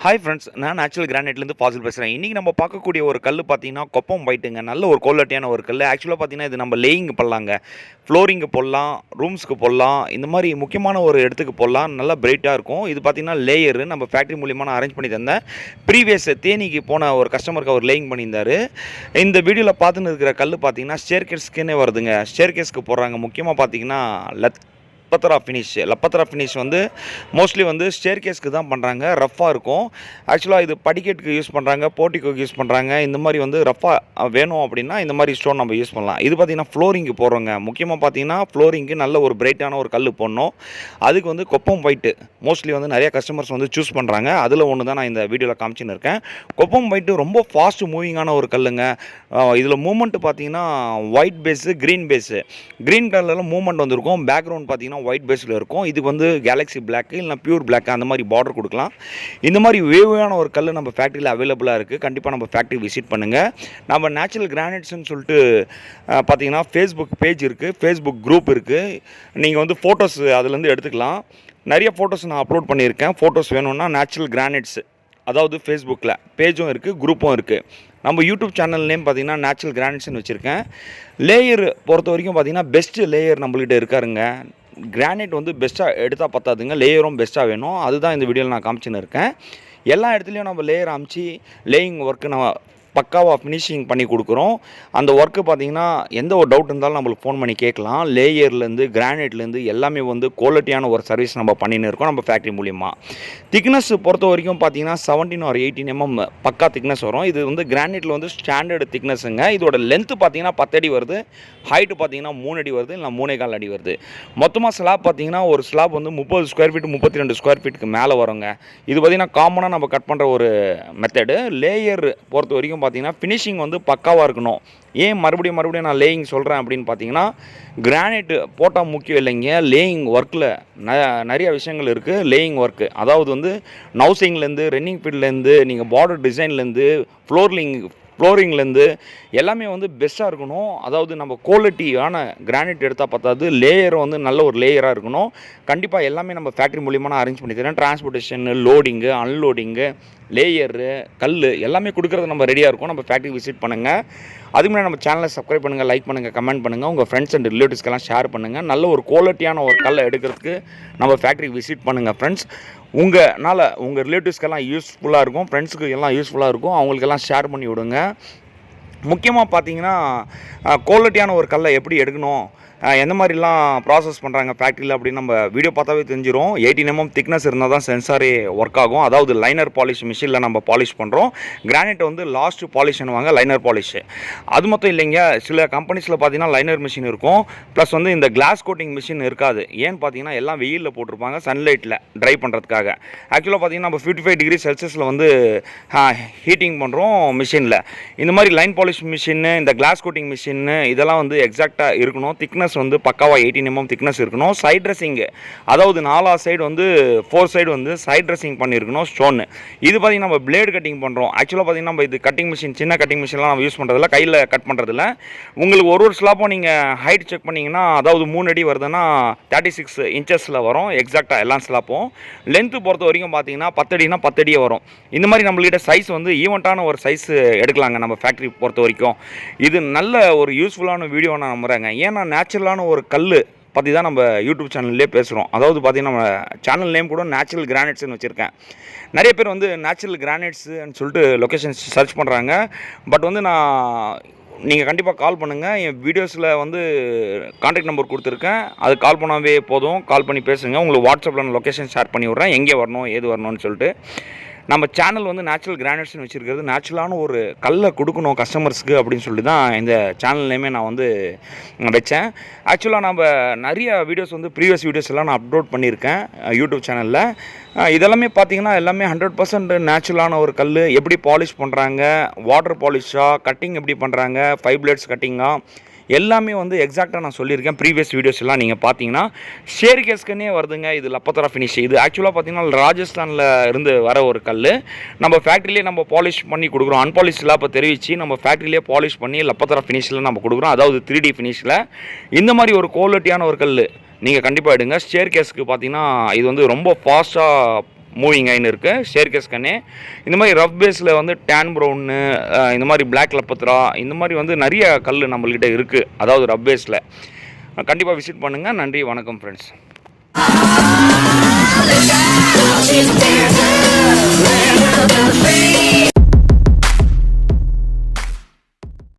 Hi friends, நான் Natural Graniteலேருந்து Fazil பேசுகிறேன். இன்றைக்கி நம்ம பார்க்கக்கூடிய ஒரு கல் பார்த்தீங்கன்னா கொப்பம் ஒயிட்டுங்க. நல்ல ஒரு குவாலிட்டியான ஒரு கல். ஆக்சுவலாக பார்த்தீங்கன்னா இது நம்ம லேயிங் பண்ணலாங்க, ஃப்ளோரிங்கு போடலாம், ரூம்ஸ்க்கு போடலாம், இந்த மாதிரி முக்கியமான ஒரு இடத்துக்கு போடலாம். நல்லா பிரைட்டாக இருக்கும். இது பார்த்தீங்கன்னா லேயரு நம்ம ஃபேக்ட்ரி மூலியமாக நான் அரேஞ்ச் பண்ணி தந்தேன். ப்ரீவியஸ் தேனிக்கு போன ஒரு கஸ்டமருக்கு அவர் லேயிங் பண்ணியிருந்தார். இந்த வீடியோவில் பார்த்துன்னு இருக்கிற கல் பார்த்தீங்கன்னா ஸ்டேர்கேஸ்க்குன்னே வருதுங்க. ஸ்டேர்கேஸ்க்கு போடுறாங்க. முக்கியமாக பார்த்தீங்கன்னா லப்பத்ரா ஃபினிஷ் வந்து மோஸ்ட்லி வந்து ஸ்டேர்கேஸ்க்கு தான் பண்ணுறாங்க. ரஃப்பாக இருக்கும். ஆக்சுவலாக இது படிக்கட்டுக்கு யூஸ் பண்ணுறாங்க, போர்ட்டிக்கோக்கு யூஸ் பண்ணுறாங்க. இந்த மாதிரி வந்து ரஃப்பாக வேணும் அப்படின்னா இந்த மாதிரி ஸ்டோன் நம்ம யூஸ் பண்ணலாம். இது பார்த்திங்கன்னா ஃப்ளோரிங்கு போடுறோங்க. முக்கியமாக பார்த்தீங்கன்னா ஃப்ளோரிங்கு நல்ல ஒரு பிரைட்டான ஒரு கல் போடணும். அதுக்கு வந்து கொப்பம் ஒயிட்டு மோஸ்ட்லி வந்து நிறைய கஸ்டமர்ஸ் வந்து சூஸ் பண்ணுறாங்க. அதில் ஒன்று தான் நான் இந்த வீடியோவில் காமிச்சின்னு இருக்கேன். கொப்பம் ஒயிட்டு ரொம்ப ஃபாஸ்ட் மூவிங்கான ஒரு கல்லுங்க. இதில் மூமெண்ட்டு பார்த்தீங்கன்னா white base, green base. Green கலரில் மூமெண்ட் வந்துருக்கும். பேக்ரவுண்ட் பார்த்தீங்கன்னா ஒயிட் பேஸில் இருக்கும். இது வந்து கேலக்ஸி பிளாக்கு இல்லைனா பியூர் பிளாக் அந்த மாதிரி பார்டர் கொடுக்கலாம். இந்த மாதிரி வேவான ஒரு கல் நம்ம ஃபேக்ட்ரியில் அவைலபிளாக இருக்குது. கண்டிப்பாக நம்ம ஃபேக்ட்ரி விசிட் பண்ணுங்கள். நம்ம நேச்சுரல் கிரானைட்ஸ்னு சொல்லிட்டு பார்த்தீங்கன்னா ஃபேஸ்புக் பேஜ் இருக்குது, ஃபேஸ்புக் குரூப் இருக்குது. நீங்கள் வந்து ஃபோட்டோஸ் அதுலேருந்து எடுத்துக்கலாம். நிறைய ஃபோட்டோஸ் நான் அப்லோட் பண்ணியிருக்கேன். ஃபோட்டோஸ் வேணும்னா நேச்சுரல் கிரானைட்ஸ் அதாவது ஃபேஸ்புக்கில் பேஜும் இருக்குது, குரூப்பும் இருக்குது. நம்ம யூடியூப் சேனல் நேம் பார்த்திங்கன்னா நேச்சுரல் கிரானைட்ஸ்னு வச்சுருக்கேன். லேயர் பொறுத்த வரைக்கும் பார்த்திங்கன்னா பெஸ்ட்டு லேயர் நம்மள்கிட்ட இருக்காருங்க. கிரானைட் வந்து பெஸ்ட்டாக எடுத்தால் பத்தாதுங்க, லேயரும் பெஸ்ட்டாக வேணும். அதுதான் இந்த வீடியோவில் நான் காமிச்சுன்னு இருக்கேன். எல்லா இடத்துலையும் நம்ம லேயர் அமைச்சு லேயிங் ஒர்க்கு நம்ம பக்காவாக ஃபினிஷிங் பண்ணி கொடுக்குறோம். அந்த ஒர்க்கு பார்த்திங்கன்னா எந்த ஒரு டவுட் இருந்தாலும் நம்மளுக்கு ஃபோன் பண்ணி கேட்கலாம். லேயர்லேருந்து கிரானைட்லேருந்து எல்லாமே வந்து குவாலிட்டியான ஒரு சர்வீஸ் நம்ம பண்ணின்னு இருக்கோம் நம்ம ஃபேக்ட்ரி மூலிமா. திக்னஸ் பொறுத்த வரைக்கும் பார்த்திங்கன்னா 17 or 18 mm பக்கா திக்னஸ் வரும். இது வந்து கிரானைட்டில் வந்து ஸ்டாண்டர்டு திக்னஸுங்க. இதோட லென்த்து பார்த்திங்கன்னா 10 அடி வருது, ஹைட்டு பார்த்திங்கன்னா 3 அடி வருது, இல்லை 3.25 அடி வருது. மொத்தமாக ஸ்லாப் பார்த்திங்கன்னா ஒரு ஸ்லாப் வந்து 30 ஸ்கொயர் ஃபீட் 32 ஸ்கொயர் ஃபீட்டுக்கு மேலே வருங்க. இது பார்த்திங்கன்னா காமனாக நம்ம கட் பண்ணுற ஒரு மெத்தடு. லேயர் பொறுத்த வரைக்கும் பார்த்தீங்கன்னா ஃபினிஷிங் வந்து பக்காவாக இருக்கணும். ஏன் மறுபடியும் நான் லேயிங் சொல்கிறேன் அப்படின்னு பார்த்தீங்கன்னா, கிரானைட் போட்டால் முக்கியம் இல்லைங்க. லேயிங் ஒர்க்கில் நிறைய விஷயங்கள் இருக்குது. லேயிங் ஒர்க்கு அதாவது வந்து நவுசிங்லேருந்து, ரன்னிங் ஃபீல்ட்லேருந்து, நீங்கள் பார்டர் டிசைன்லேருந்து, ஃப்ளோரிங்லேருந்து எல்லாமே வந்து பெஸ்ட்டாக இருக்கணும். அதாவது நம்ம குவாலிட்டியான கிரானைட் எடுத்தால் பார்த்தாது, லேயர் வந்து நல்ல ஒரு லேயராக இருக்கணும். கண்டிப்பாக எல்லாமே நம்ம ஃபேக்ட்ரி மூலியமாக நான் அரேஞ்ச் பண்ணி தரேன். டிரான்ஸ்போர்ட்டேஷன், லோடிங்கு, அன்லோடிங்கு, லேயரு, கல் எல்லாமே கொடுக்குறது நம்ம ரெடியாக இருக்கும். நம்ம ஃபேக்ட்ரி விசிட் பண்ணுங்கள். அதுக்கு முன்னாடி நம்ம சேனலை சப்ஸ்கிரைப் பண்ணுங்கள், லைக் பண்ணுங்கள், கமெண்ட் பண்ணுங்கள். உங்கள் ஃப்ரெண்ட்ஸ் அண்ட் ரிலேட்டிவ்ஸ்க்கெல்லாம் ஷேர் பண்ணுங்கள். நல்ல ஒரு குவாலிட்டியான ஒரு கல்லை எடுக்கிறதுக்கு நம்ம ஃபேக்ட்ரி விசிட் பண்ணுங்கள் ஃப்ரெண்ட்ஸ். உங்கள் ரிலேட்டிவ்ஸ்க்கெல்லாம் யூஸ்ஃபுல்லாக இருக்கும், ஃப்ரெண்ட்ஸுக்கு எல்லாம் யூஸ்ஃபுல்லாக இருக்கும். அவங்களுக்கெல்லாம் ஷேர் பண்ணி விடுங்க. முக்கியமாக பார்த்தீங்கன்னா குவாலிட்டியான ஒரு கல்லை எப்படி எடுக்கணும், எந்த மாதிரிலாம் ப்ராசஸ் பண்ணுறாங்க ஃபேக்ட்ரியில் அப்படின்னு நம்ம வீடியோ பார்த்தாவே தெரிஞ்சிடும். 18 mm திக்னஸ் இருந்தால் தான் சென்சாரே ஒர்க் ஆகும். அதாவது லைனர் பாலிஷ் மிஷினில் நம்ம பாலிஷ் பண்ணுறோம். கிரானைட் வந்து லாஸ்ட் பாலிஷ் பண்ணுவாங்க, லைனர் பாலிஷ். அது மட்டும் இல்லைங்க, சில கம்பெனிஸில் பார்த்தீங்கன்னா லைனர் மிஷின் இருக்கும், ப்ளஸ் வந்து இந்த கிளாஸ் கோட்டிங் மிஷின் இருக்காது. ஏன்னு பார்த்தீங்கன்னா எல்லாம் வெயிலில் போட்டிருப்பாங்க, சன்லைட்டில் ட்ரை பண்ணுறதுக்காக. ஆக்சுவலாக பார்த்தீங்கன்னா நம்ம 55 டிகிரி செல்சியஸில் வந்து ஹீட்டிங் பண்ணுறோம் மிஷினில். இந்த மாதிரி லைன் பாலிஷ் மிஷின்னு, இந்த கிளாஸ் கோட்டிங் மிஷின்னு இதெல்லாம் வந்து எக்ஸாக்டாக இருக்கணும். திக்னஸ் வந்து பக்காவாக 18 mm திக்னஸ் இருக்கணும். சைட் ட்ரெஸ்ஸிங்கு அதாவது 4 சைடு வந்து 4 சைடு வந்து சைட் ட்ரெஸ்ஸிங் பண்ணியிருக்கணும் ஸ்டோனு. இது பார்த்திங்கன்னா நம்ம பிளேடு கட்டிங் பண்ணுறோம். ஆக்சுவலாக பார்த்திங்கன்னா நம்ம இது கட்டிங் மிஷின், சின்ன கட்டிங் மிஷின்லாம் நம்ம யூஸ் பண்ணுறதில்ல, கையில் கட் பண்ணுறதில்ல. உங்களுக்கு ஒரு ஸ்லாப்பும் நீங்கள் ஹைட் செக் பண்ணிங்கன்னா, அதாவது 3 அடி வருதுன்னா 36 inches வரும் எக்ஸாக்டாக எல்லா ஸ்லாப்பும். லென்த்து பொறுத்த வரைக்கும் பார்த்தீங்கன்னா 10 அடினா 10 அடியே வரும். இந்த மாதிரி நம்மள்கிட்ட சைஸ் வந்து ஈவெண்ட்டான ஒரு சைஸ் எடுக்கலாங்க நம்ம ஃபேக்ட்ரி பொறுத்த வரைக்கும். இது நல்ல ஒரு யூஸ்ஃபுல்லான வீடியோ நான் நம்புகிறேங்க. ஏன்னா நேச்சுரலான ஒரு கல் பற்றி தான் நம்ம யூடியூப் சேனல்லே பேசுகிறோம். அதாவது பார்த்திங்கன்னா நம்ம சேனல் நேம் கூட நேச்சுரல் கிரானைட்ஸ்னு வச்சுருக்கேன். நிறைய பேர் வந்து நேச்சுரல் கிரானைட்ஸ்ன்னு சொல்லிட்டு லொக்கேஷன் சர்ச் பண்ணுறாங்க. பட் வந்து நீங்கள் கண்டிப்பாக கால் பண்ணுங்கள். என் வீடியோஸில் வந்து கான்டாக்ட் நம்பர் கொடுத்துருக்கேன், அது கால் பண்ணாவே போதும். கால் பண்ணி பேசுங்க. உங்களுக்கு வாட்ஸ்அப்பில் நான் லொக்கேஷன் ஷேர் பண்ணி விட்றேன், எங்கே வரணும் ஏது வரணும்னு சொல்லிட்டு. நம்ம சேனல் வந்து நேச்சுரல் கிரானைட்ஸ்னு வச்சுருக்கிறது நேச்சுரலான ஒரு கல்லை கொடுக்கணும் கஸ்டமர்ஸ்க்கு அப்படின்னு சொல்லி தான் இந்த சேனல் நேமே நான் வந்து வச்சேன். ஆக்சுவலாக நம்ம நிறைய வீடியோஸ் வந்து ப்ரீவியஸ் வீடியோஸ் எல்லாம் நான் அப்லோட் பண்ணியிருக்கேன் யூடியூப் சேனலில். இதெல்லாமே பார்த்திங்கன்னா எல்லாமே 100% நேச்சுரலான ஒரு கல். எப்படி பாலிஷ் பண்ணுறாங்க, வாட்டர் பாலிஷாக, கட்டிங் எப்படி பண்ணுறாங்க, 5 பிளேட்ஸ் கட்டிங்காக எல்லாமே வந்து எக்ஸாக்டாக நான் சொல்லியிருக்கேன். ப்ரீவியஸ் வீடியோஸ் எல்லாம் நீங்கள் பார்த்தீங்கன்னா ஸ்டேர்கேஸ்க்குன்னே வருதுங்க. இது லப்பத்ரா ஃபினிஷ். இது ஆக்சுவலாக பார்த்தீங்கன்னா ராஜஸ்தானில் இருந்து வர ஒரு கல். நம்ம ஃபேக்ட்ரியிலே நம்ம பாலிஷ் பண்ணி கொடுக்குறோம். அன்பாலிஷ்லாம் இப்போ தெரிவித்து நம்ம ஃபேக்ட்ரியிலே பாலிஷ் பண்ணி லப்பத்ரா ஃபினிஷில் நம்ம கொடுக்குறோம். அதாவது 3D ஃபினிஷில். இந்த மாதிரி ஒரு குவாலிட்டியான ஒரு கல் நீங்கள் கண்டிப்பாக எடுங்க. ஸ்டேர்கேஸ்க்கு பார்த்தீங்கன்னா இது வந்து ரொம்ப ஃபாஸ்ட்டாக மூவிங் ஐன் இருக்குது ஸ்டேர்கேஸ் கண்ணே. இந்த மாதிரி ரஃப் பேஸில் வந்து டேன் ப்ரௌன்னு, இந்த மாதிரி பிளாக் லப்பத்ரா, இந்த மாதிரி வந்து நிறைய கல் நம்மள்கிட்ட இருக்குது. அதாவது ரஃப் பேஸில் கண்டிப்பாக விசிட் பண்ணுங்கள். நன்றி, வணக்கம் ஃப்ரெண்ட்ஸ்.